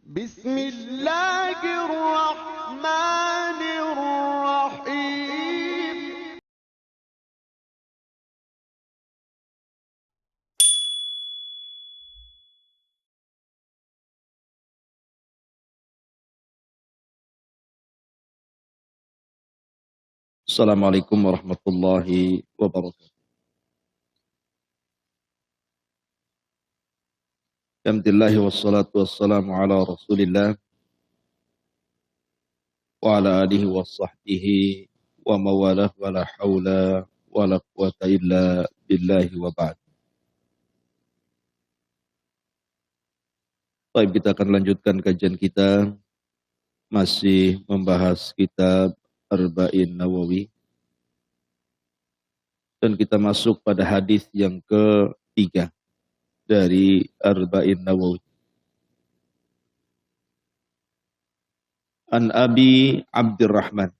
بسم الله الرحمن الرحيم. Assalamualaikum warahmatullahi wabarakatuh. Alhamdulillah wassalatu wassalamu ala rasulillah wa ala alihi wa sahbihi wa mawalah wa la hawla wa la quwata illa billahi wa ba'd. Baik, kita akan lanjutkan kajian kita masih membahas kitab Arba'in Nawawi dan kita masuk pada hadis yang ketiga dari Arba'in Nawawi. An Abi Abdurrahman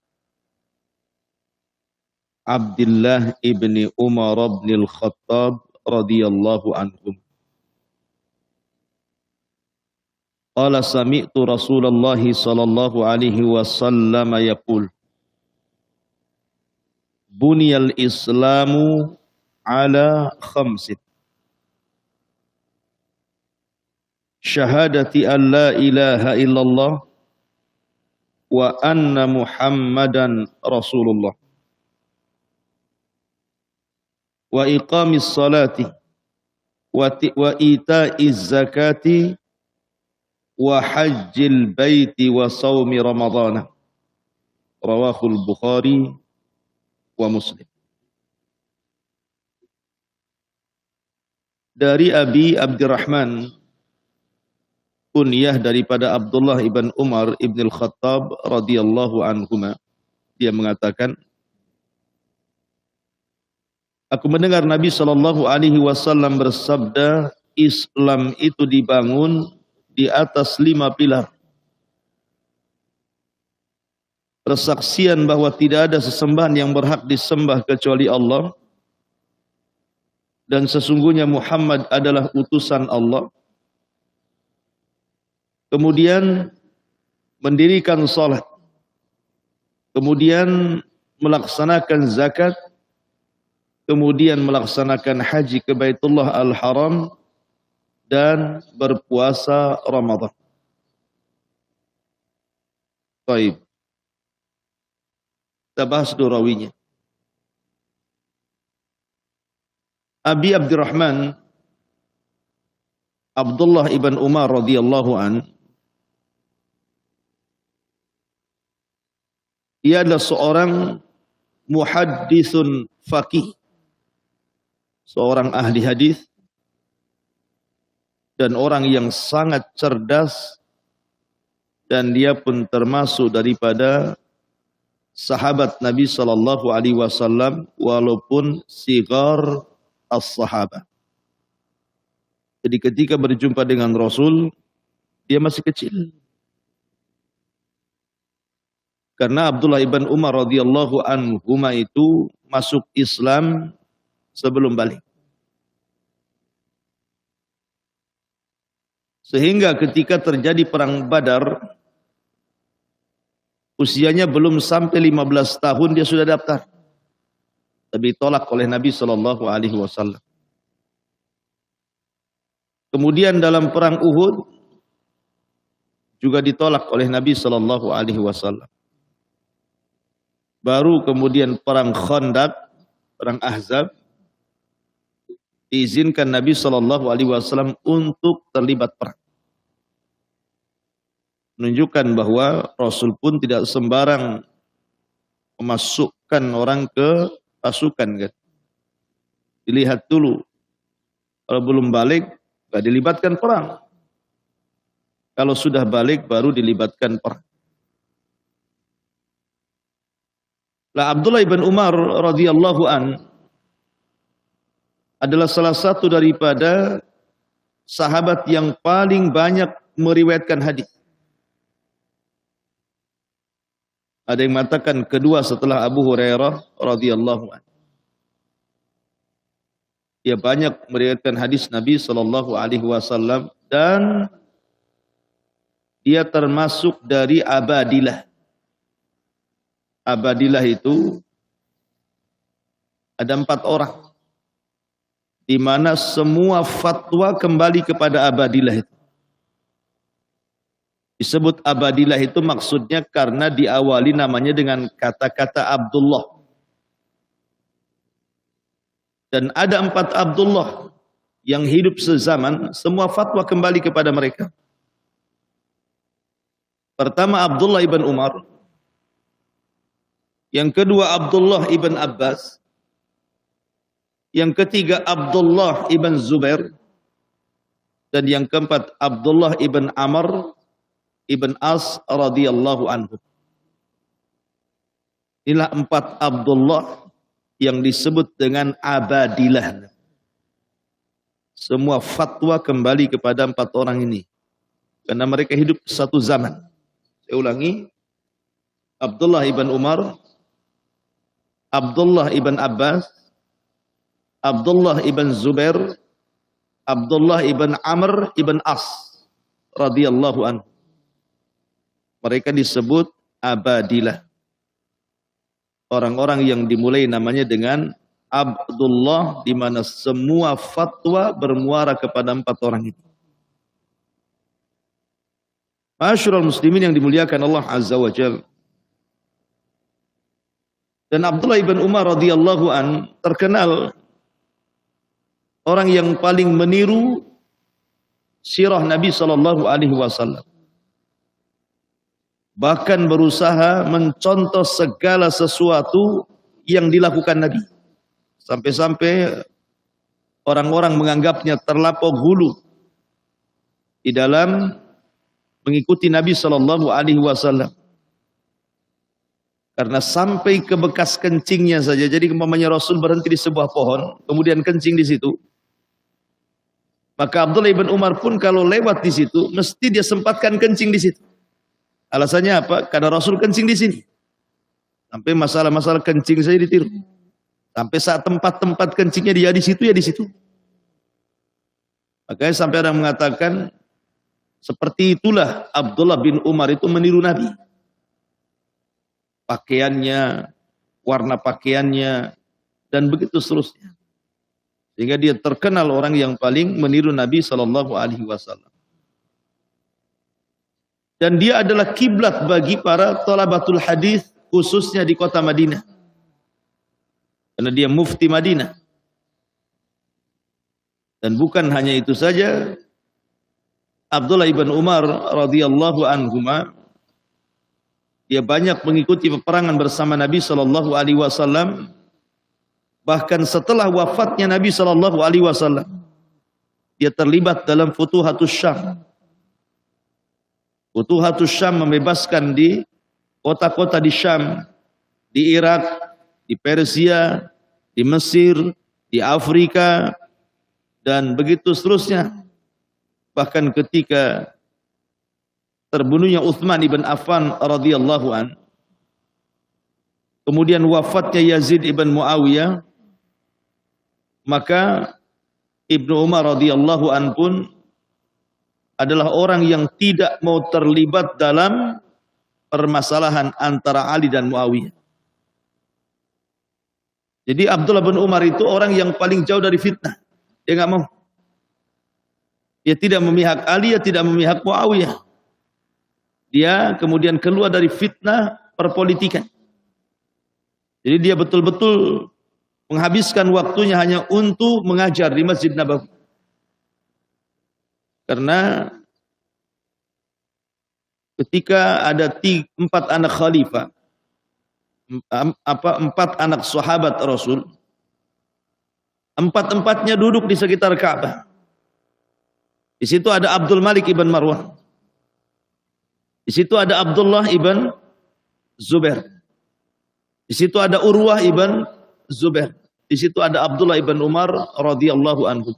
Abdullah ibni Umar ibn al-Khattab radhiyallahu anhum. Qala sami'tu Rasulullah sallallahu alaihi wasallam yaqul Buniyal Islamu ala khamsin. Syahadati an la ilaha illallah wa anna Muhammadan Rasulullah. Wa iqamis salati wa ita'iz zakati wa hajjil baiti wa sawmi ramadhana. Rawahul Bukhari wa Muslim. Dari Abi Abdurrahman, kunyah daripada Abdullah ibn Umar ibn al-Khattab radhiyallahu anhuma, dia mengatakan, aku mendengar Nabi sallallahu alaihi wasallam bersabda, Islam itu dibangun di atas 5 pilar. Persaksian bahwa tidak ada sesembahan yang berhak disembah kecuali Allah, dan sesungguhnya Muhammad adalah utusan Allah. Kemudian mendirikan salat, kemudian melaksanakan zakat, kemudian melaksanakan haji ke Baitullah Al-Haram, dan berpuasa Ramadan. Baik. Kita bahas dulu rawinya. Abi Abdurrahman Abdullah ibn Umar radhiyallahu an, ia adalah seorang muhaddisun faqih, seorang ahli hadis dan orang yang sangat cerdas, dan dia pun termasuk daripada sahabat Nabi sallallahu alaihi wasallam walaupun sigar as-sahabah. Jadi ketika berjumpa dengan Rasul, dia masih kecil. Karena Abdullah ibn Umar radhiyallahu anhuma itu masuk Islam sebelum balik. Sehingga ketika terjadi perang Badar, usianya belum sampai 15 tahun dia sudah daftar. Tapi ditolak oleh Nabi sallallahu alaihi wasallam. Kemudian dalam perang Uhud juga ditolak oleh Nabi sallallahu alaihi wasallam. Baru kemudian perang Khandaq, perang Ahzab, diizinkan Nabi sallallahu alaihi wasallam untuk terlibat perang. Menunjukkan bahwa Rasul pun tidak sembarang memasukkan orang ke pasukan, kan. Dilihat dulu. Kalau belum balik, tidak dilibatkan perang. Kalau sudah balik, baru dilibatkan perang. Lah Abdullah ibn Umar radhiyallahu an adalah salah satu daripada sahabat yang paling banyak meriwayatkan hadis. Ada yang mengatakan kedua setelah Abu Hurairah radhiyallahu anhu. Dia banyak meriwayatkan hadis Nabi sallallahu alaihi wasallam, dan dia termasuk dari Abadilah. Abadilah itu ada 4 orang, di mana semua fatwa kembali kepada Abadilah itu. Disebut Abadilah itu maksudnya karena diawali namanya dengan kata-kata Abdullah. Dan ada 4 Abdullah yang hidup sezaman, semua fatwa kembali kepada mereka. Pertama Abdullah ibn Umar, yang kedua Abdullah ibn Abbas, yang ketiga Abdullah ibn Zubair, dan yang keempat Abdullah ibn Amr ibn As radhiyallahu anhu. Inilah 4 Abdullah yang disebut dengan Abadilah. Semua fatwa kembali kepada 4 orang ini, karena mereka hidup satu zaman. Saya ulangi, Abdullah ibn Umar, Abdullah ibn Abbas, Abdullah ibn Zubair, Abdullah ibn Amr ibn As radhiyallahu anhu. Mereka disebut Abadilah. Orang-orang yang dimulai namanya dengan Abdullah, di mana semua fatwa bermuara kepada 4 orang itu. Ma'asyiral muslimin yang dimuliakan Allah Azza wa Jalla. Dan Abdullah ibn Umar radhiyallahu an terkenal orang yang paling meniru sirah Nabi sallallahu alaihi wasallam. Bahkan berusaha mencontoh segala sesuatu yang dilakukan Nabi. Sampai-sampai orang-orang menganggapnya terlampau hulu di dalam mengikuti Nabi sallallahu alaihi wasallam. Karena sampai ke bekas kencingnya saja. Jadi umpamanya Rasul berhenti di sebuah pohon, kemudian kencing di situ. Maka Abdullah ibn Umar pun kalau lewat di situ, mesti dia sempatkan kencing di situ. Alasannya apa? Karena Rasul kencing di sini. Sampai masalah-masalah kencing saja ditiru. Sampai saat tempat-tempat kencingnya dia di situ, ya di situ. Makanya sampai ada yang mengatakan, seperti itulah Abdullah bin Umar itu meniru Nabi. Pakaiannya, warna pakaiannya, dan begitu seterusnya. Sehingga dia terkenal orang yang paling meniru Nabi sallallahu alaihi wasallam. Dan dia adalah kiblat bagi para thalabatul hadis, khususnya di kota Madinah. Karena dia mufti Madinah. Dan bukan hanya itu saja, Abdullah ibn Umar radhiyallahu anhuma, dia banyak mengikuti peperangan bersama Nabi sallallahu alaihi wasallam. Bahkan setelah wafatnya Nabi sallallahu alaihi wasallam, dia terlibat dalam Futuhatus Syam. Futuhatus Syam membebaskan di kota-kota di Syam, di Irak, di Persia, di Mesir, di Afrika, dan begitu seterusnya. Bahkan ketika terbunuhnya Utsman ibn Affan radhiyallahu an, kemudian wafatnya Yazid ibn Muawiyah, maka Ibnu Umar radhiyallahu an pun adalah orang yang tidak mau terlibat dalam permasalahan antara Ali dan Muawiyah. Jadi Abdullah bin Umar itu orang yang paling jauh dari fitnah. Dia nggak mau. Dia tidak memihak Ali, dia tidak memihak Muawiyah. Dia kemudian keluar dari fitnah perpolitikan. Jadi dia betul-betul menghabiskan waktunya hanya untuk mengajar di Masjid Nabawi. Karena ketika ada 4 anak khalifah, 4 anak sahabat Rasul, 4-empatnya duduk di sekitar Ka'bah. Di situ ada Abdul Malik ibn Marwan. Di situ ada Abdullah ibn Zubair. Di situ ada Urwah ibn Zubair. Di situ ada Abdullah ibn Umar radhiyallahu anhu.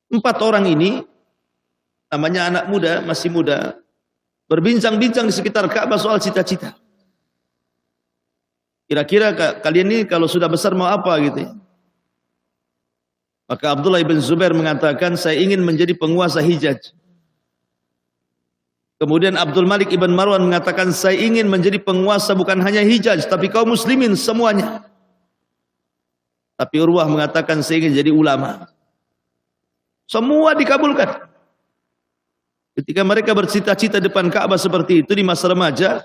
4 orang ini, namanya anak muda, masih muda, berbincang-bincang di sekitar Ka'bah soal cita-cita. Kira-kira kalian ini kalau sudah besar mau apa gitu ya. Maka Abdullah ibn Zubair mengatakan, saya ingin menjadi penguasa Hijaz. Kemudian Abdul Malik ibn Marwan mengatakan, saya ingin menjadi penguasa bukan hanya Hijaz, tapi kaum muslimin semuanya. Tapi Urwah mengatakan, saya ingin jadi ulama. Semua dikabulkan. Ketika mereka bercita-cita depan Ka'bah seperti itu di masa remaja,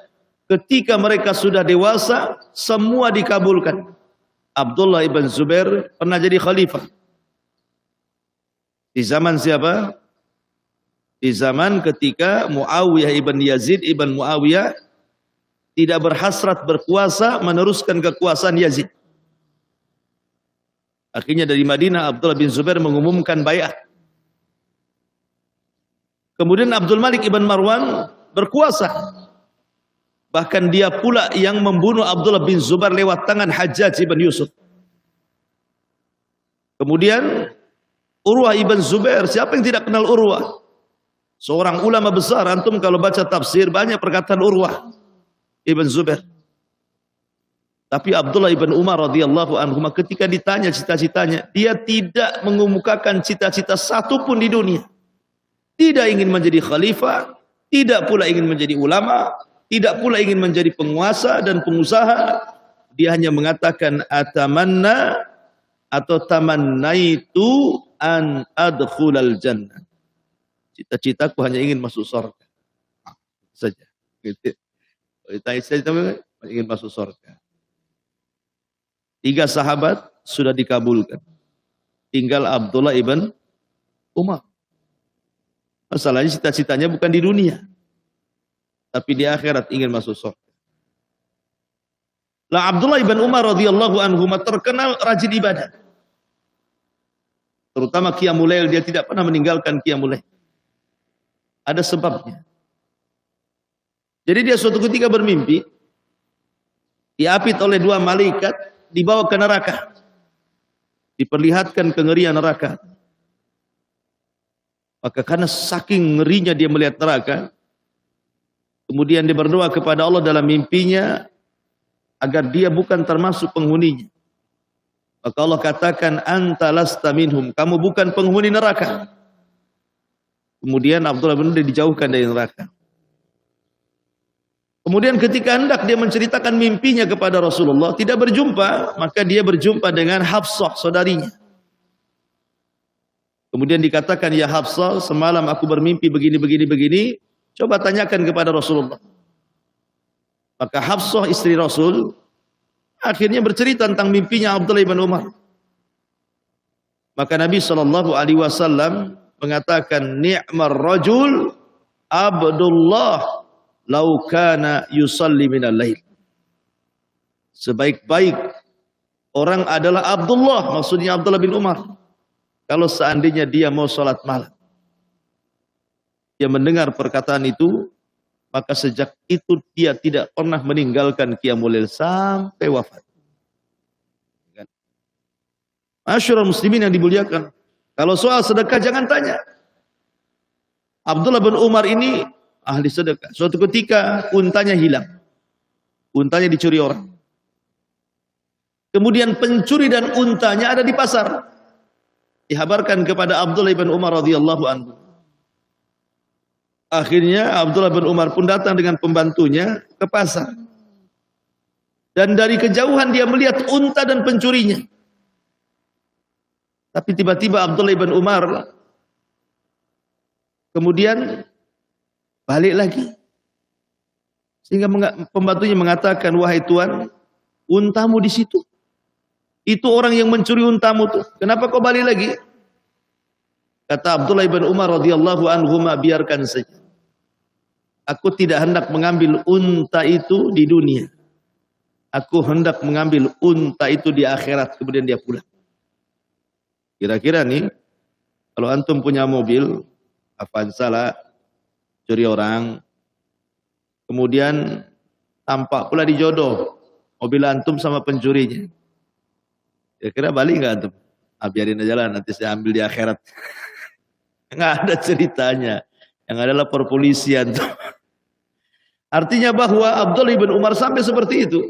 ketika mereka sudah dewasa, semua dikabulkan. Abdullah ibn Zubair pernah jadi khalifah. Di zaman siapa? Di zaman ketika Muawiyah ibn Yazid ibn Muawiyah tidak berhasrat berkuasa, meneruskan kekuasaan Yazid. Akhirnya dari Madinah Abdullah bin Zubair mengumumkan baiat. Kemudian Abdul Malik ibn Marwan berkuasa. Bahkan dia pula yang membunuh Abdullah bin Zubair lewat tangan Hajjaj ibn Yusuf. Kemudian Urwah ibn Zubair, siapa yang tidak kenal Urwah? Seorang ulama besar, antum kalau baca tafsir banyak perkataan Urwah ibn Zubair. Tapi Abdullah ibn Umar radhiyallahu anhu ketika ditanya cita-citanya, dia tidak mengemukakan cita-cita satu pun di dunia. Tidak ingin menjadi khalifah, tidak pula ingin menjadi ulama, tidak pula ingin menjadi penguasa dan pengusaha. Dia hanya mengatakan atamanna atau tamannaitu an adkhulal jannah. Cita-citaku hanya ingin masuk surga. Saja. Gitu. Cita-cita ingin masuk surga. 3 sahabat sudah dikabulkan. Tinggal Abdullah ibn Umar. Masalahnya cita-citanya bukan di dunia. Tapi di akhirat ingin masuk surga. Lah Abdullah ibn Umar radhiyallahu anhu terkenal rajin ibadah. Terutama qiyamul lail, dia tidak pernah meninggalkan qiyamul lail. Ada sebabnya. Jadi dia suatu ketika bermimpi, diapit oleh 2 malaikat, dibawa ke neraka. Diperlihatkan kengerian neraka. Maka karena saking ngerinya dia melihat neraka, kemudian dia berdoa kepada Allah dalam mimpinya, agar dia bukan termasuk penghuninya. Maka Allah katakan, anta lasta minhum, kamu bukan penghuni neraka. Kemudian Abdullah bin Umar dijauhkan dari neraka. Kemudian ketika hendak dia menceritakan mimpinya kepada Rasulullah, tidak berjumpa, maka dia berjumpa dengan Hafsah, saudarinya. Kemudian dikatakan, ya Hafsah, semalam aku bermimpi begini. Coba tanyakan kepada Rasulullah. Maka Hafsah, istri Rasul, akhirnya bercerita tentang mimpinya Abdullah bin Umar. Maka Nabi SAW mengatakan, ni'mar rajul Abdullah lau kana yusalli minal lail. Sebaik-baik orang adalah Abdullah, maksudnya Abdullah bin Umar, kalau seandainya dia mau sholat malam. Dia mendengar perkataan itu, maka sejak itu dia tidak pernah meninggalkan qiyamul lail sampai wafat. Masyarul muslimin yang dimuliakan, kalau soal sedekah jangan tanya. Abdullah bin Umar ini ahli sedekah. Suatu ketika untanya hilang. Untanya dicuri orang. Kemudian pencuri dan untanya ada di pasar. Dihabarkan kepada Abdullah bin Umar radhiyallahu anhu. Akhirnya Abdullah bin Umar pun datang dengan pembantunya ke pasar. Dan dari kejauhan dia melihat unta dan pencurinya. Tapi tiba-tiba Abdullah bin Umar kemudian balik lagi. Sehingga pembantunya mengatakan, wahai tuan, untamu di situ. Itu orang yang mencuri untamu tuh. Kenapa kau balik lagi? Kata Abdullah bin Umar radhiyallahu anhu, biarkan saja. Aku tidak hendak mengambil unta itu di dunia. Aku hendak mengambil unta itu di akhirat. Kemudian dia pulang. Kira-kira nih, kalau antum punya mobil, Avanza lah, curi orang, kemudian tampak pula dijodoh mobil antum sama pencurinya. Kira-kira balik nggak antum? Biarin aja lah, nanti saya ambil di akhirat. Nggak ada ceritanya. Yang adalah perpolisian tuh. Artinya bahwa Abdullah bin Umar sampai seperti itu.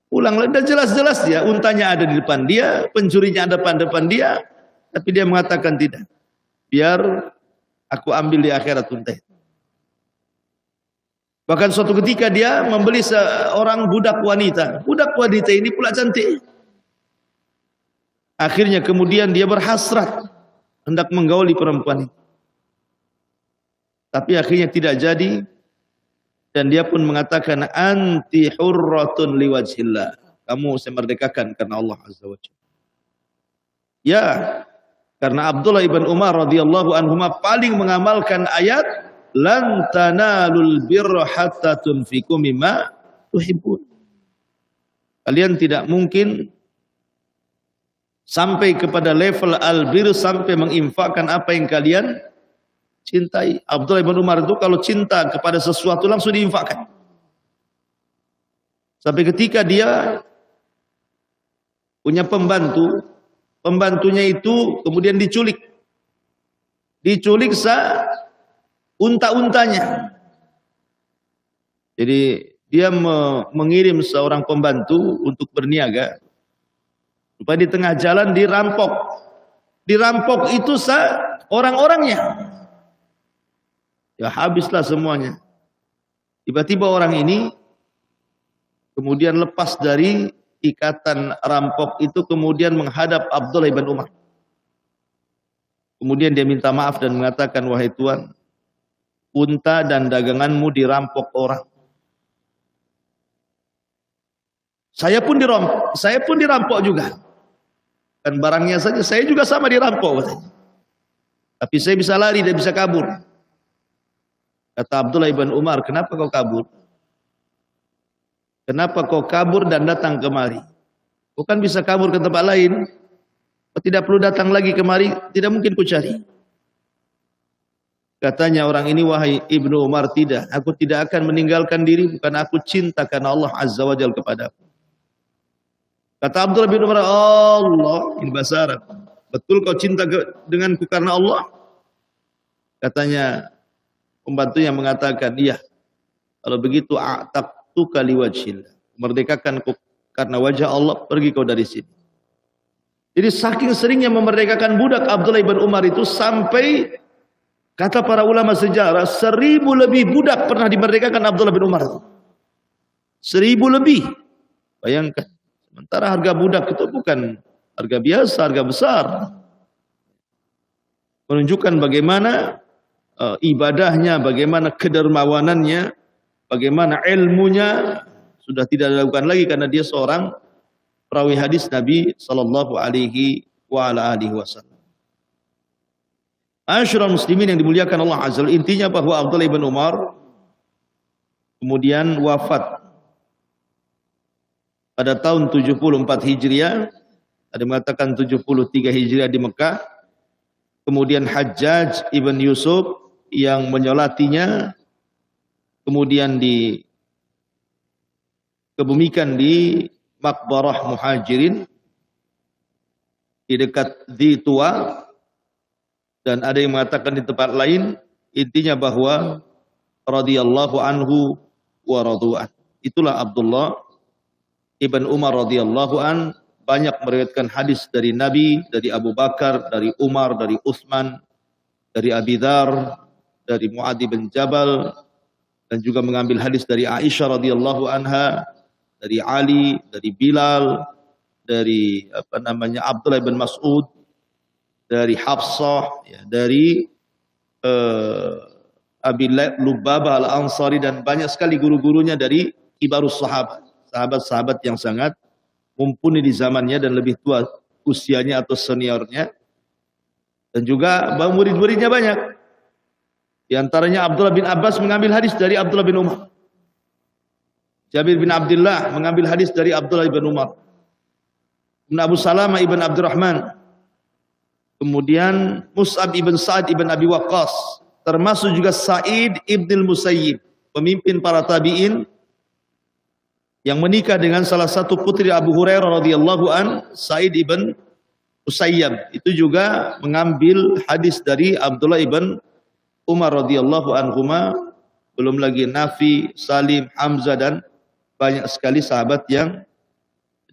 Pulang, dan jelas-jelas dia, untanya ada di depan dia, pencurinya ada depan dia, tapi dia mengatakan tidak. Biar Aku ambil di akhirat unta. Bahkan suatu ketika dia membeli seorang budak wanita. Budak wanita ini pula cantik. Akhirnya kemudian dia berhasrat hendak menggauli perempuan itu. Tapi akhirnya tidak jadi. Dan dia pun mengatakan, anti hurratun liwajhillah. Kamu saya merdekakan karena Allah Azza wa Jalla. Ya, karena Abdullah ibn Umar radhiyallahu anhuma paling mengamalkan ayat lan tanalul birra hatta tunfiqu mimma tuhibbun. Kalian tidak mungkin sampai kepada level albir sampai menginfakkan apa yang kalian cintai. Abdullah bin Umar itu kalau cinta kepada sesuatu langsung diinfakkan. Sampai ketika dia punya pembantu, pembantunya itu kemudian diculik. Diculik unta-untanya. Jadi dia mengirim seorang pembantu untuk berniaga. Supaya di tengah jalan dirampok. Dirampok itu orang-orangnya. Ya habislah semuanya. Tiba-tiba orang ini kemudian lepas dari ikatan rampok itu kemudian menghadap Abdullah bin Umar. Kemudian dia minta maaf dan mengatakan, wahai Tuan, unta dan daganganmu dirampok orang. Saya pun dirampok juga. Dan barangnya saja saya juga sama dirampok. Tapi saya bisa lari dan bisa kabur. Kata Abdullah ibn Umar, kenapa kau kabur? Kenapa kau kabur dan datang kemari? Kau kan bisa kabur ke tempat lain. Kau tidak perlu datang lagi kemari, tidak mungkin ku cari. Katanya orang ini, wahai Ibnu Umar, tidak. Aku tidak akan meninggalkan diri, bukan aku cinta karena Allah Azza wa Jalla kepadaku. Kata Abdullah bin Umar, Allah, ini bahasa Arab. Betul kau cinta denganku karena Allah? Katanya, pembantunya mengatakan, iya. Kalau begitu, a'taqtuka liwajhillah. Merdekakan karena wajah Allah, pergi kau dari sini. Jadi saking seringnya memerdekakan budak Abdullah bin Umar itu sampai kata para ulama sejarah 1000 lebih budak pernah dimerdekakan Abdullah bin Umar. 1000 lebih. Bayangkan. Sementara harga budak itu bukan harga biasa, harga besar. Menunjukkan bagaimana ibadahnya, bagaimana kedermawanannya, bagaimana ilmunya sudah tidak dilakukan lagi karena dia seorang perawi hadis Nabi sallallahu alaihi wasallam. Asyiral muslimin yang dimuliakan Allah Azza wa Jalla, intinya bahwa Abdullah bin Umar kemudian wafat pada tahun 74 Hijriah, ada mengatakan 73 Hijriah di Mekah. Kemudian Hajjaj ibn Yusuf yang menyolatinya kemudian dikebumikan di Maqbarah Muhajirin di dekat Tua, dan ada yang mengatakan di tempat lain. Intinya bahwa radhiyallahu anhu wa radu'an. Itulah Abdullah ibn Umar radhiyallahu an, banyak meriwayatkan hadis dari Nabi, dari Abu Bakar, dari Umar, dari Utsman, dari Abi Dzar, dari Muadz bin Jabal, dan juga mengambil hadis dari Aisyah radhiyallahu anha, dari Ali, dari Bilal, dari Abdullah bin Mas'ud, dari Hafsah, ya, dari Abi Lubabah al-Ansari, dan banyak sekali guru-gurunya dari kibarus sahabat, sahabat-sahabat yang sangat mumpuni di zamannya dan lebih tua usianya atau seniornya, dan juga murid-muridnya banyak. Di antaranya Abdullah bin Abbas mengambil hadis dari Abdullah bin Umar. Jabir bin Abdullah mengambil hadis dari Abdullah bin Umar. Abu Salamah ibn Abdurrahman. Kemudian Mus'ab ibn Sa'ad ibn Abi Waqqas. Termasuk juga Sa'id ibn al-Musayyib, pemimpin para tabi'in yang menikah dengan salah satu putri Abu Hurairah radhiyallahu an, Sa'id ibn Musayyab. Itu juga mengambil hadis dari Abdullah ibn Umar radhiyallahu anhuma. Belum lagi Nafi, Salim, Hamzah, dan banyak sekali sahabat yang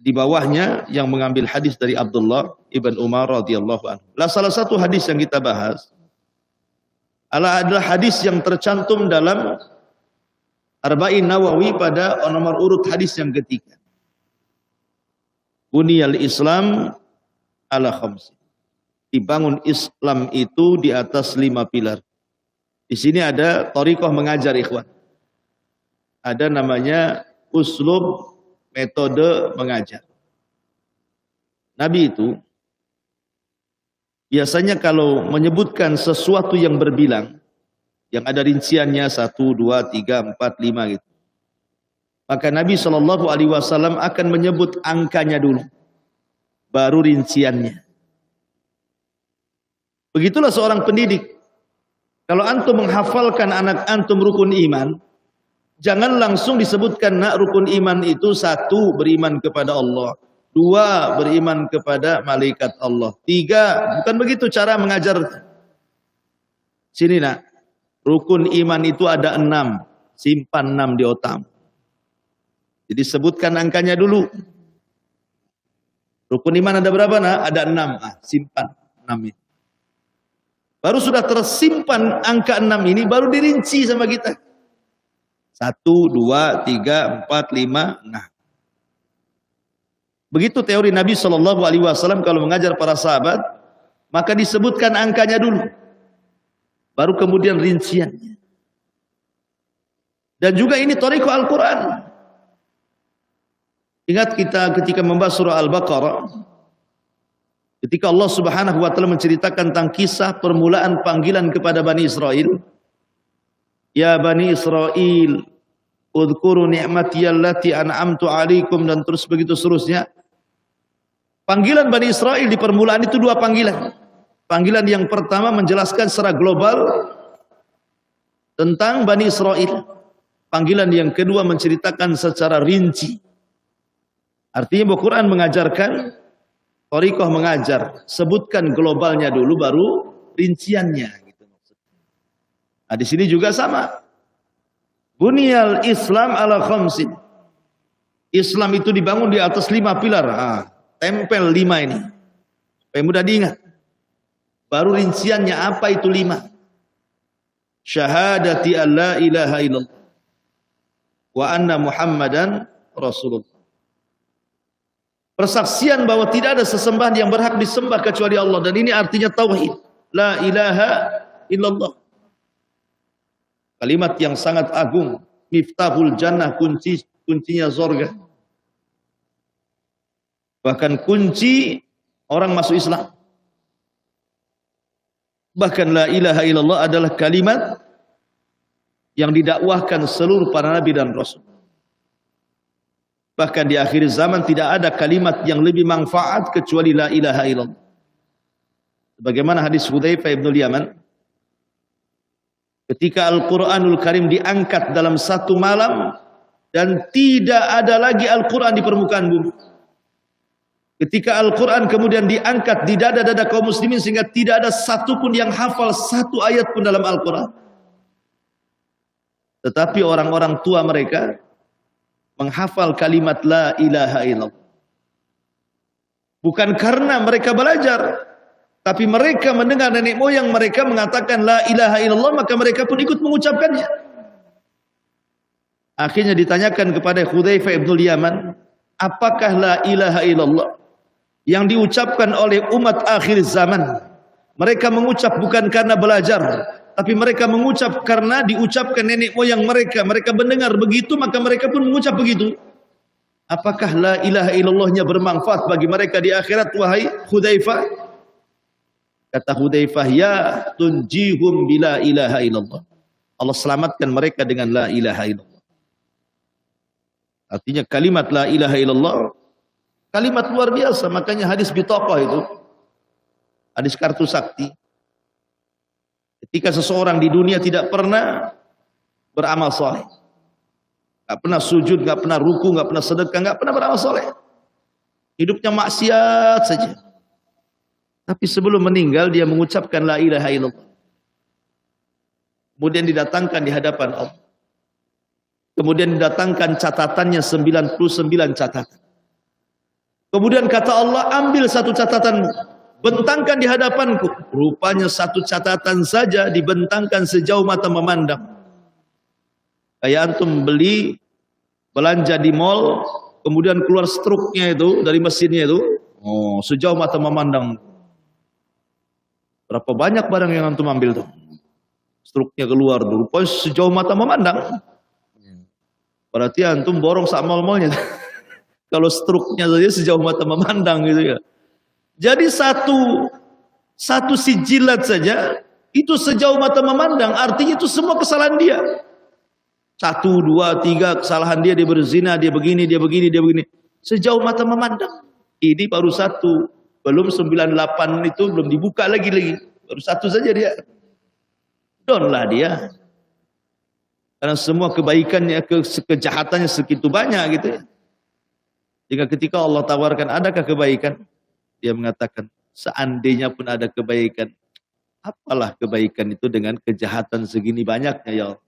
di bawahnya yang mengambil hadis dari Abdullah ibn Umar radhiyallahu anhu. Salah satu hadis yang kita bahas adalah hadis yang tercantum dalam Arba'in Nawawi pada nomor urut hadis yang ketiga. Buniyal Islam ala khamsin. Dibangun Islam itu di atas 5 pilar. Di sini ada thariqah mengajar, ikhwan. Ada namanya uslub, metode mengajar. Nabi itu biasanya kalau menyebutkan sesuatu yang berbilang, yang ada rinciannya 1, 2, 3, 4, 5 gitu. Maka Nabi SAW akan menyebut angkanya dulu, baru rinciannya. Begitulah seorang pendidik. Kalau antum menghafalkan anak antum rukun iman, jangan langsung disebutkan, nak, rukun iman itu 1, beriman kepada Allah. 2, beriman kepada malaikat Allah. 3, bukan begitu cara mengajar. Sini, nak, rukun iman itu ada 6, simpan 6 di otak. Jadi sebutkan angkanya dulu. Rukun iman ada berapa, nak? Ada 6. Simpan 6 itu. Baru sudah tersimpan angka 6 ini, baru dirinci sama kita. 1, 2, 3, 4, 5, 6. Begitu teori Nabi SAW kalau mengajar para sahabat, maka disebutkan angkanya dulu, baru kemudian rinciannya. Dan juga ini thariqah Al-Quran. Ingat kita ketika membahas surah Al-Baqarah, ketika Allah Subhanahu wa taala menceritakan tentang kisah permulaan panggilan kepada Bani Israel. Ya Bani Israel, udhkuru ni'mati allati an'amtu 'alaikum, dan terus begitu seterusnya. Panggilan Bani Israel di permulaan itu 2 panggilan. Panggilan yang pertama menjelaskan secara global tentang Bani Israel. Panggilan yang kedua menceritakan secara rinci. Artinya Al-Quran mengajarkan, thariqah mengajar, sebutkan globalnya dulu, baru rinciannya. Gitu. Nah, di sini juga sama. Buniyal Islam ala khamsin. Islam itu dibangun di atas 5 pilar. Tempel 5 ini, supaya mudah diingat. Baru rinciannya apa itu 5. Syahadati an la ilaha illallah wa anna Muhammadan Rasulullah. Persaksian bahwa tidak ada sesembahan yang berhak disembah kecuali Allah, dan ini artinya tauhid. La ilaha illallah. Kalimat yang sangat agung, miftahul jannah, kuncinya surga. Bahkan kunci orang masuk Islam. Bahkan la ilaha illallah adalah kalimat yang didakwahkan seluruh para nabi dan rasul. Bahkan di akhir zaman tidak ada kalimat yang lebih manfaat kecuali la ilaha illallah. Bagaimana hadis Hudzaifah bin Yaman, ketika Al-Quranul Karim diangkat dalam 1 malam dan tidak ada lagi Al-Quran di permukaan bumi. Ketika Al-Quran kemudian diangkat di dada-dada kaum muslimin sehingga tidak ada satupun yang hafal 1 ayat pun dalam Al-Quran. Tetapi orang-orang tua mereka menghafal kalimat la ilaha illallah. Bukan karena mereka belajar, tapi mereka mendengar nenek moyang mereka mengatakan la ilaha illallah, maka mereka pun ikut mengucapkannya. Akhirnya ditanyakan kepada Hudzaifah bin Yaman, apakah la ilaha illallah yang diucapkan oleh umat akhir zaman? Mereka mengucap bukan karena belajar, tapi mereka mengucap karena diucapkan nenek moyang mereka. Mereka mendengar begitu, maka mereka pun mengucap begitu. Apakah la ilaha illallahnya bermanfaat bagi mereka di akhirat, wahai Hudzaifah? Kata Hudzaifah, ya tunjihum bila ilaha illallah. Allah selamatkan mereka dengan la ilaha illallah. Artinya kalimat la ilaha illallah, kalimat luar biasa. Makanya hadis bitaqah itu, hadis kartu sakti. Ketika seseorang di dunia tidak pernah beramal soleh, gak pernah sujud, gak pernah ruku, gak pernah sedekah, gak pernah beramal soleh, hidupnya maksiat saja. Tapi sebelum meninggal dia mengucapkan la ilaha illallah. Kemudian didatangkan di hadapan Allah. Kemudian didatangkan catatannya 99 catatan. Kemudian kata Allah, ambil 1 catatan, bentangkan di hadapanku. Rupanya satu catatan saja dibentangkan sejauh mata memandang. Kayak antum beli belanja di mall, kemudian keluar struknya itu dari mesinnya itu, oh sejauh mata memandang. Berapa banyak barang yang antum ambil tuh? Struknya keluar dulu, pokoknya sejauh mata memandang. Berarti antum borong sak mall-mallnya. Kalau struknya saja sejauh mata memandang gitu ya. Jadi satu sijilat saja itu sejauh mata memandang, artinya itu semua kesalahan dia. 1, 2, 3 kesalahan dia berzina, dia begini, dia begini, dia begini. Sejauh mata memandang. Ini baru 1, belum 98 itu belum dibuka lagi. Baru 1 saja dia. Donlah dia. Karena semua kebaikannya, kejahatannya segitu banyak gitu ya. Jika ketika Allah tawarkan adakah kebaikan, dia mengatakan seandainya pun ada kebaikan, apalah kebaikan itu dengan kejahatan segini banyaknya ya Allah.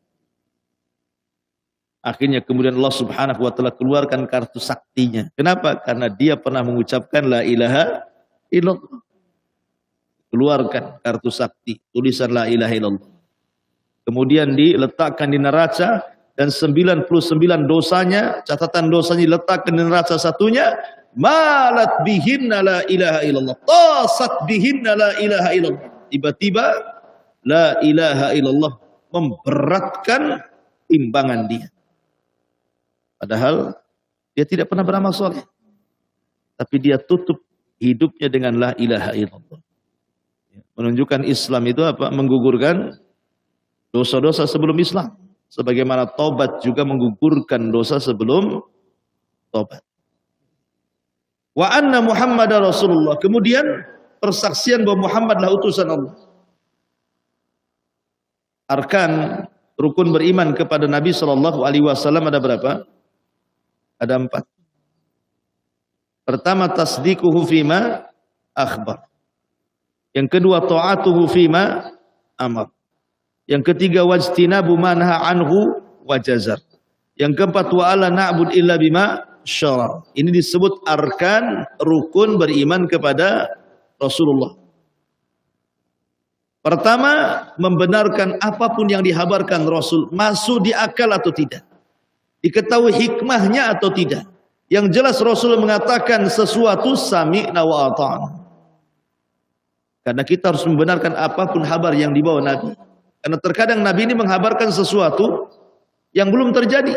Akhirnya kemudian Allah subhanahu wa ta'ala keluarkan kartu saktinya. Kenapa? Karena dia pernah mengucapkan la ilaha illallah. Keluarkan kartu sakti, tulisan la ilaha illallah. Kemudian diletakkan di neraca dan 99 dosanya, catatan dosanya diletakkan di neraca satunya. Malat bihinna la ilaha illallah. Tasat bihinna la ilaha illallah. Tiba-tiba la ilaha illallah memberatkan timbangan dia. Padahal dia tidak pernah beramal soleh. Tapi dia tutup hidupnya dengan la ilaha illallah. Menunjukkan Islam itu apa? Menggugurkan dosa-dosa sebelum Islam. Sebagaimana taubat juga menggugurkan dosa sebelum taubat. Wa anna Muhammadar Rasulullah. Kemudian persaksian bahwa Muhammadlah utusan Allah. Arkan rukun beriman kepada Nabi SAW ada berapa? Ada 4. Pertama, tasdikuhu fima akhbar. Yang kedua, ta'atuhu fima amar. Yang ketiga, wajtinabu manha anhu wajazar. Yang keempat, wa ala na'bud illa bima syara. Ini disebut arkan rukun beriman kepada Rasulullah. Pertama, membenarkan apapun yang dihabarkan Rasul masuk di akal atau tidak. Diketahui hikmahnya atau tidak. Yang jelas Rasul mengatakan sesuatu sami'na wa ata'na. Karena kita harus membenarkan apapun kabar yang dibawa Nabi. Karena terkadang Nabi ini menghabarkan sesuatu yang belum terjadi.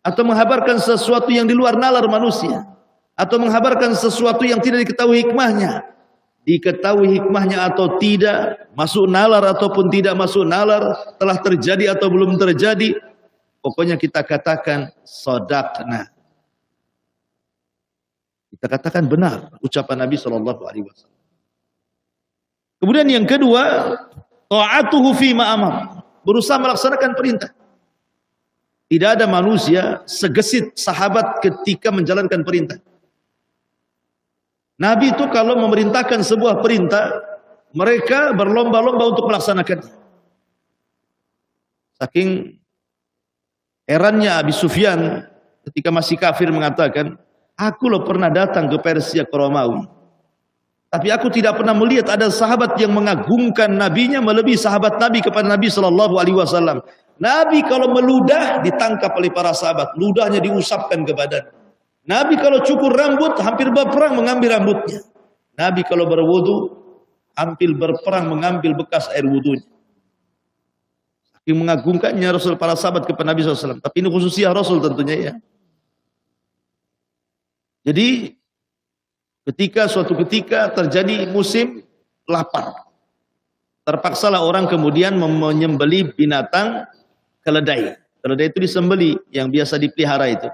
Atau menghabarkan sesuatu yang di luar nalar manusia. Atau menghabarkan sesuatu yang tidak diketahui hikmahnya. Diketahui hikmahnya atau tidak, masuk nalar ataupun tidak masuk nalar, telah terjadi atau belum terjadi, pokoknya kita katakan shadaqna. Kita katakan benar ucapan Nabi SAW. Kemudian yang kedua, ta'atuhu fima amar, berusaha melaksanakan perintah. Tidak ada manusia segesit sahabat ketika menjalankan perintah. Nabi itu kalau memerintahkan sebuah perintah, mereka berlomba-lomba untuk melaksanakan. Saking herannya Abi Sufyan ketika masih kafir mengatakan, aku loh pernah datang ke Persia, ke Romawi. Tapi aku tidak pernah melihat ada sahabat yang mengagungkan nabinya melebihi sahabat Nabi kepada Nabi SAW. Nabi kalau meludah ditangkap oleh para sahabat, ludahnya diusapkan ke badan. Nabi kalau cukur rambut hampir berperang mengambil rambutnya. Nabi kalau berwudu hampir berperang mengambil bekas air wudunya. Saking mengagungkannya Rasul para sahabat kepada Nabi SAW. Tapi ini khususnya Rasul tentunya ya. Jadi suatu ketika terjadi musim lapar. Terpaksalah orang kemudian menyembelih binatang keledai. Keledai itu disembelih yang biasa dipelihara itu.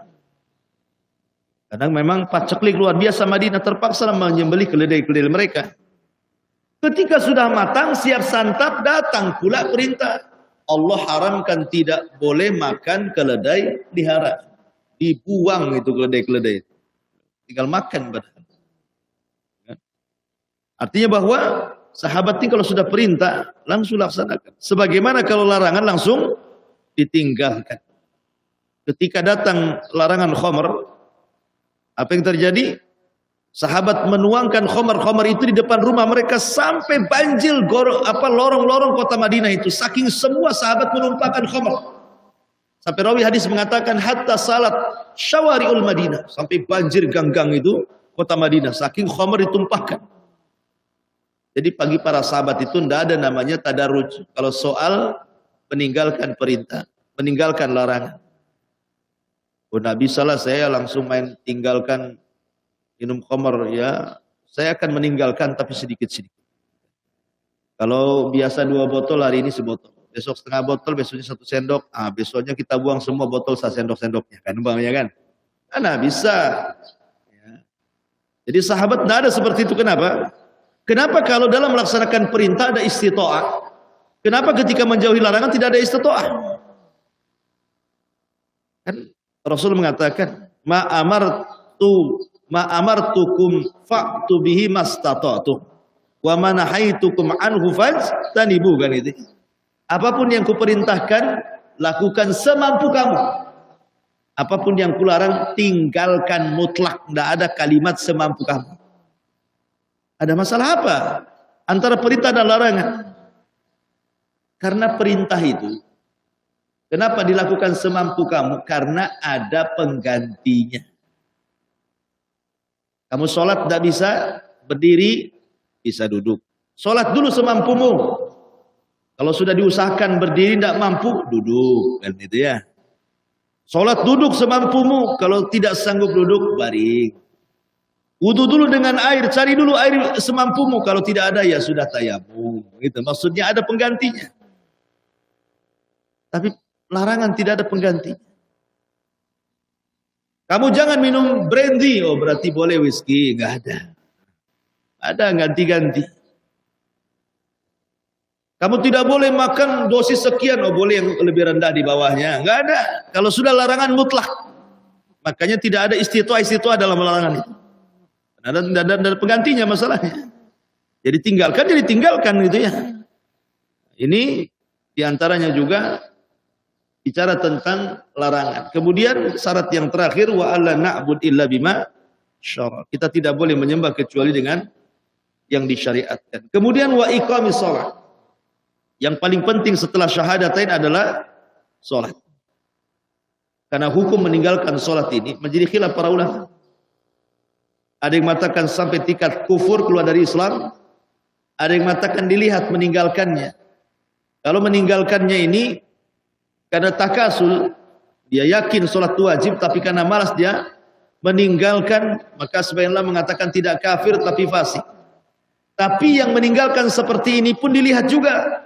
Kadang memang paceklik luar biasa Madinah, terpaksa menyembelih keledai-keledai mereka. Ketika sudah matang, siap santap, datang pula perintah. Allah haramkan tidak boleh makan keledai pelihara. Dibuang itu keledai-keledai. Tinggal makan. Artinya bahwa sahabat ini kalau sudah perintah, langsung laksanakan. Sebagaimana kalau larangan langsung ditinggalkan. Ketika datang larangan khamr, apa yang terjadi? Sahabat menuangkan khamar-khamar itu di depan rumah mereka sampai banjir lorong-lorong kota Madinah itu. Saking semua sahabat menumpahkan khamar. Sampai rawi hadis mengatakan hatta salat syawari'ul Madinah. Sampai banjir gang-gang itu kota Madinah. Saking khamar ditumpahkan. Jadi bagi para sahabat itu tidak ada namanya tadarruj. Kalau soal meninggalkan perintah, meninggalkan larangan. Oh, tidak bisa lah saya langsung main tinggalkan minum khamar, ya saya akan meninggalkan tapi sedikit-sedikit. Kalau biasa 2 botol, hari ini sebotol. Besok setengah botol, besoknya 1 sendok. Besoknya kita buang semua botol sendok-sendoknya. Kan umpamanya kan? Nah, bisa. Ya. Jadi sahabat tidak ada seperti itu. Kenapa? Kenapa kalau dalam melaksanakan perintah ada istita'ah? Kenapa ketika menjauhi larangan tidak ada istita'ah? Kan Rasul mengatakan, ma amartukum fa'tu bihi mastata'tu wa ma nahaitukum anhu fajtanibu, kan itu. Apapun yang kuperintahkan lakukan semampu kamu. Apapun yang kularang tinggalkan mutlak, tidak ada kalimat semampu kamu. Ada masalah apa antara perintah dan larangan? Karena perintah itu kenapa dilakukan semampu kamu? Karena ada penggantinya. Kamu sholat tidak bisa berdiri, bisa duduk. Sholat dulu semampumu. Kalau sudah diusahakan berdiri tidak mampu, duduk. Kan itu ya. Sholat duduk semampumu. Kalau tidak sanggup duduk, baring. Wudu dulu dengan air, cari dulu air semampumu. Kalau tidak ada, ya sudah tayamum. Gitu. Maksudnya ada penggantinya. Tapi larangan tidak ada penggantinya. Kamu jangan minum brandy, oh berarti boleh whisky, enggak ada. Ada ganti-ganti. Kamu tidak boleh makan dosis sekian, oh boleh yang lebih rendah di bawahnya, enggak ada. Kalau sudah larangan mutlak, makanya tidak ada istita'ah dalam larangan itu. Ada penggantinya masalahnya. Jadi tinggalkan gitu ya. Ini diantaranya juga bicara tentang larangan. Kemudian syarat yang terakhir wa alla na'bud illa bima syara. Kita tidak boleh menyembah kecuali dengan yang disyariatkan. Kemudian wa iqamis shalah. Yang paling penting setelah syahadatain adalah salat. Karena hukum meninggalkan salat ini menjadi khilaf para ulama. Ada yang mengatakan sampai tingkat kufur, keluar dari Islam. Ada yang mengatakan dilihat meninggalkannya. Kalau meninggalkannya ini karena takasul, dia yakin sholat itu wajib, tapi karena malas dia meninggalkan, maka sebagian ulama mengatakan tidak kafir tapi fasik. Tapi yang meninggalkan seperti ini pun dilihat juga.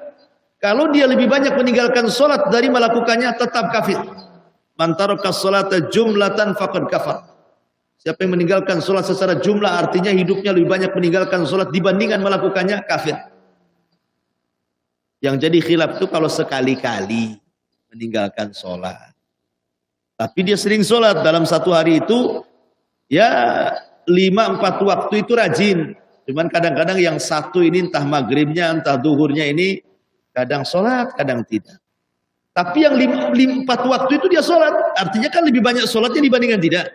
Kalau dia lebih banyak meninggalkan sholat dari melakukannya, tetap kafir. Man taraka sholata jumlatan faqad kafar. Siapa yang meninggalkan sholat secara jumlah, artinya hidupnya lebih banyak meninggalkan sholat dibandingkan melakukannya, kafir. Yang jadi khilaf itu kalau sekali-kali meninggalkan sholat. Tapi dia sering sholat dalam satu hari itu, ya 5-4 waktu itu rajin. Cuman kadang-kadang yang satu ini entah maghribnya, entah duhurnya ini, kadang sholat, kadang tidak. Tapi yang 4 waktu itu dia sholat. Artinya kan lebih banyak sholatnya dibandingkan tidak.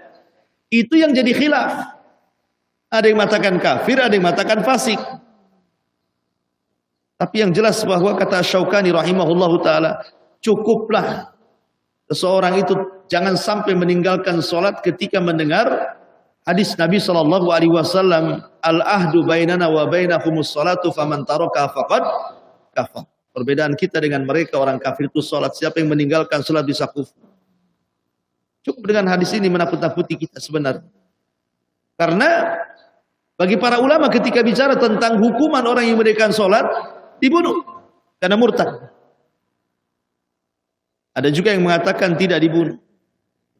Itu yang jadi khilaf. Ada yang mengatakan kafir, ada yang mengatakan fasik. Tapi yang jelas bahwa kata Syaukani rahimahullahu ta'ala, cukuplah seseorang itu jangan sampai meninggalkan sholat ketika mendengar hadis Nabi SAW, al-ahdu bainana wa bainahumus sholatu faman taraka faqad kafar. Perbedaan kita dengan mereka orang kafir itu sholat. Siapa yang meninggalkan sholat bisa kufur. Cukup dengan hadis ini menakut-nakuti kita sebenarnya. Karena bagi para ulama ketika bicara tentang hukuman orang yang meninggalkan sholat, dibunuh karena murtad. Ada juga yang mengatakan tidak dibunuh,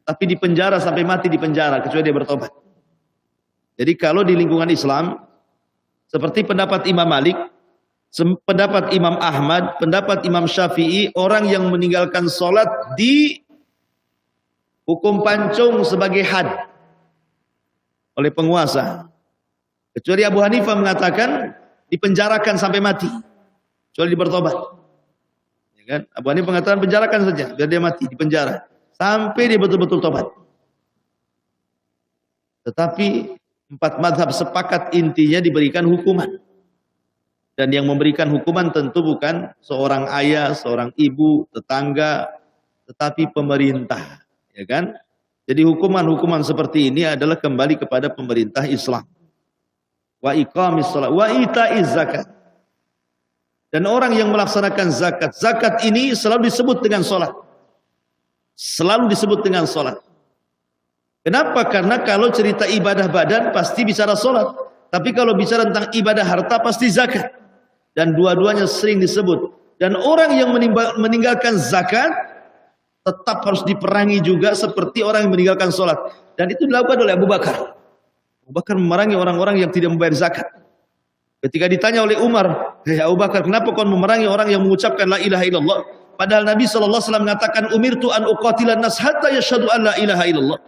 tapi dipenjara sampai mati di penjara kecuali dia bertobat. Jadi kalau di lingkungan Islam, seperti pendapat Imam Malik, pendapat Imam Ahmad, pendapat Imam Syafi'i, orang yang meninggalkan sholat di hukum pancung sebagai had oleh penguasa. Kecuali Abu Hanifah mengatakan dipenjarakan sampai mati, kecuali bertobat. Ya kan? Abu Hanifah mengatakan penjarakan saja, biar dia mati di penjara sampai dia betul-betul tobat. Tetapi Empat mazhab sepakat intinya diberikan hukuman. Dan yang memberikan hukuman tentu bukan seorang ayah, seorang ibu, tetangga, tetapi pemerintah. Ya kan? Jadi hukuman-hukuman seperti ini adalah kembali kepada pemerintah Islam. Wa iqamis shalah wa ita'iz zakat. Dan orang yang melaksanakan zakat, zakat ini selalu disebut dengan sholat. Selalu disebut dengan sholat. Kenapa? Karena kalau cerita ibadah badan pasti bicara sholat. Tapi kalau bicara tentang ibadah harta pasti zakat. Dan dua-duanya sering disebut. Dan orang yang meninggalkan zakat tetap harus diperangi juga seperti orang yang meninggalkan sholat. Dan itu dilakukan oleh Abu Bakar. Abu Bakar memerangi orang-orang yang tidak membayar zakat. Ketika ditanya oleh Umar, "Hei Abu Bakar, kenapa kau memerangi orang yang mengucapkan la ilaha illallah?" Padahal Nabi SAW mengatakan, "Umirtu an uqatilan nas hatta yashhadu an la ilaha illallah."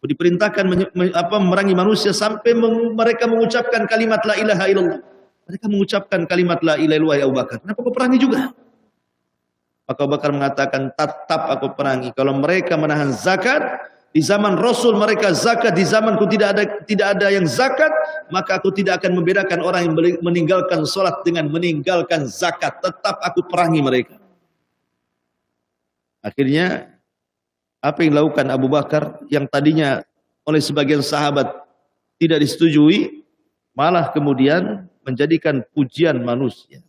Diperintahkan memerangi manusia sampai mereka mengucapkan kalimat la ilaha illallah. Mereka mengucapkan kalimat la ilaha illallah, ya Abu Bakar. Kenapa kau perangi juga? Maka Abu Bakar mengatakan, tetap aku perangi. Kalau mereka menahan zakat, di zaman Rasul mereka zakat, di zamanku tidak ada yang zakat, maka aku tidak akan membedakan orang yang meninggalkan sholat dengan meninggalkan zakat. Tetap aku perangi mereka. Akhirnya apa yang dilakukan Abu Bakar yang tadinya oleh sebagian sahabat tidak disetujui, malah kemudian menjadikan pujian manusia.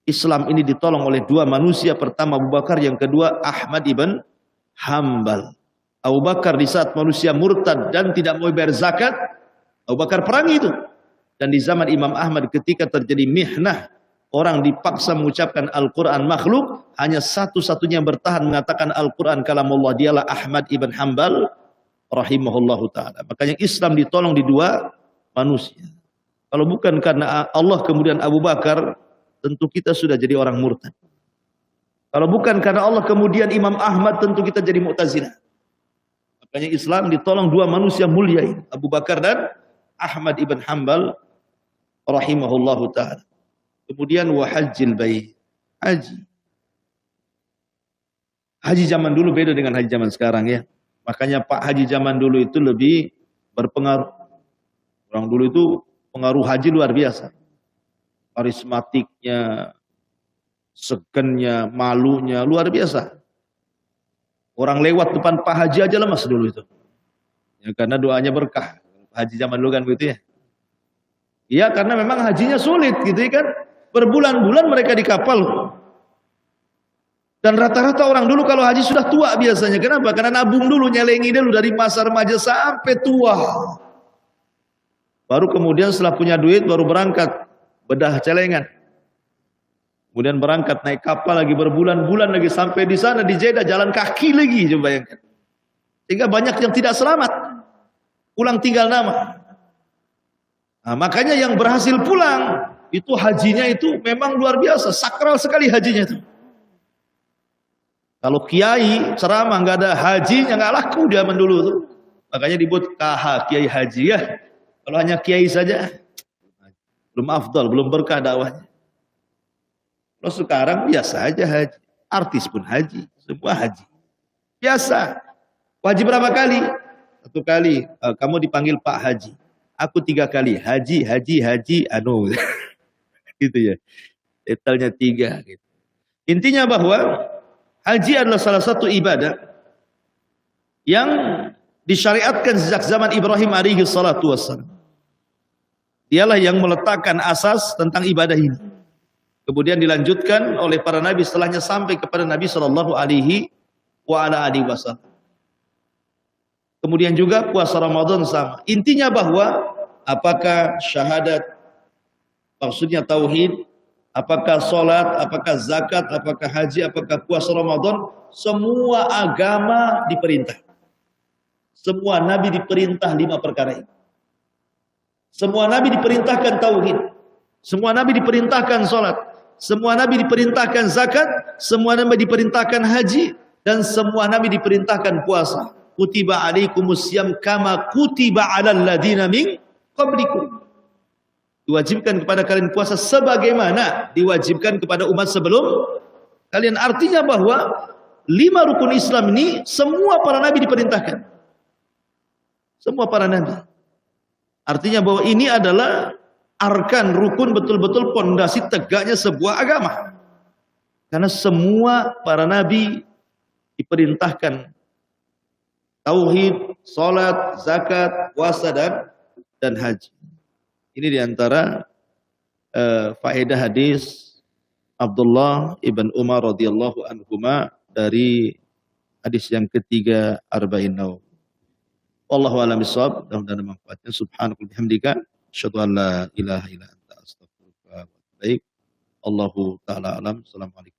Islam ini ditolong oleh dua manusia, pertama Abu Bakar, yang kedua Ahmad ibn Hanbal. Abu Bakar di saat manusia murtad dan tidak mau bayar zakat, Abu Bakar perangi itu. Dan di zaman Imam Ahmad ketika terjadi mihnah, orang dipaksa mengucapkan Al-Quran makhluk, hanya satu-satunya yang bertahan mengatakan Al-Quran kalamullah, dialah Ahmad ibn Hanbal rahimahullahu ta'ala. Makanya Islam ditolong di dua manusia. Kalau bukan karena Allah kemudian Abu Bakar, tentu kita sudah jadi orang murtad. Kalau bukan karena Allah kemudian Imam Ahmad, tentu kita jadi Mu'tazilah. Makanya Islam ditolong dua manusia mulia ini, Abu Bakar dan Ahmad ibn Hanbal rahimahullahu ta'ala. Kemudian wahajjil bait, haji. Haji zaman dulu beda dengan haji zaman sekarang ya. Makanya Pak Haji zaman dulu itu lebih berpengaruh. Orang dulu itu pengaruh haji luar biasa. Karismatiknya, segennya, malunya luar biasa. Orang lewat depan Pak Haji aja lemas dulu itu. Ya, karena doanya berkah. Haji zaman dulu kan begitu ya. Iya, karena memang hajinya sulit gitu ya kan. Berbulan-bulan mereka di kapal. Dan rata-rata orang dulu kalau haji sudah tua biasanya. Kenapa? Karena nabung dulu, nyelengi dulu dari masa remaja sampai tua. Baru kemudian setelah punya duit baru berangkat. Bedah celengan. Kemudian berangkat naik kapal lagi berbulan-bulan lagi. Sampai di sana di Jeddah jalan kaki lagi. Coba bayangkan. Sehingga banyak yang tidak selamat. Pulang tinggal nama. Nah, makanya yang berhasil pulang itu hajinya itu memang luar biasa, sakral sekali hajinya itu. Kalau kiai ceramah nggak ada hajinya, nggak laku zaman dulu tuh. Makanya dibuat KH, kiai haji ya. Kalau hanya kiai saja belum afdal, belum berkah dakwahnya. Kalau sekarang biasa aja haji, artis pun haji, semua haji. Biasa. Haji berapa kali? 1 kali. Kamu dipanggil Pak Haji. Aku 3 kali. Haji, anu. Gitu ya. Detailnya 3. Gitu. Intinya bahwa haji adalah salah satu ibadah yang disyariatkan sejak zaman Ibrahim alaihi salatu wassalam. Dialah yang meletakkan asas tentang ibadah ini. Kemudian dilanjutkan oleh para nabi setelahnya sampai kepada Nabi sallallahu alaihi wasallam. Kemudian juga puasa Ramadan sama. Intinya bahwa apakah syahadat, maksudnya tauhid, apakah sholat, apakah zakat, apakah haji, apakah puasa Ramadan, semua agama diperintah. Semua nabi diperintah 5 perkara ini. Semua nabi diperintahkan tauhid. Semua nabi diperintahkan sholat. Semua nabi diperintahkan zakat. Semua nabi diperintahkan haji. Dan semua nabi diperintahkan puasa. Kutiba alaikumusiyam kama kutiba alal ladina min qablikum. Diwajibkan kepada kalian puasa sebagaimana diwajibkan kepada umat sebelum kalian. Artinya bahwa 5 rukun Islam ini semua para nabi diperintahkan. Semua para nabi. Artinya bahwa ini adalah arkan, rukun, betul-betul pondasi tegaknya sebuah agama. Karena semua para nabi diperintahkan tauhid, salat, zakat, puasa dan haji. Ini diantara faedah hadis Abdullah ibn Umar radhiyallahu anhuma dari hadis yang ketiga Arba'in Nawawi. Wallahu a'lam bishawab. Mudah-mudahan manfaatnya. Subhanakallahumma bihamdika asyhadu an la ilaha illa anta astaghfiruka wa atubu ilaik. Allahu taala alam. Assalamualaikum.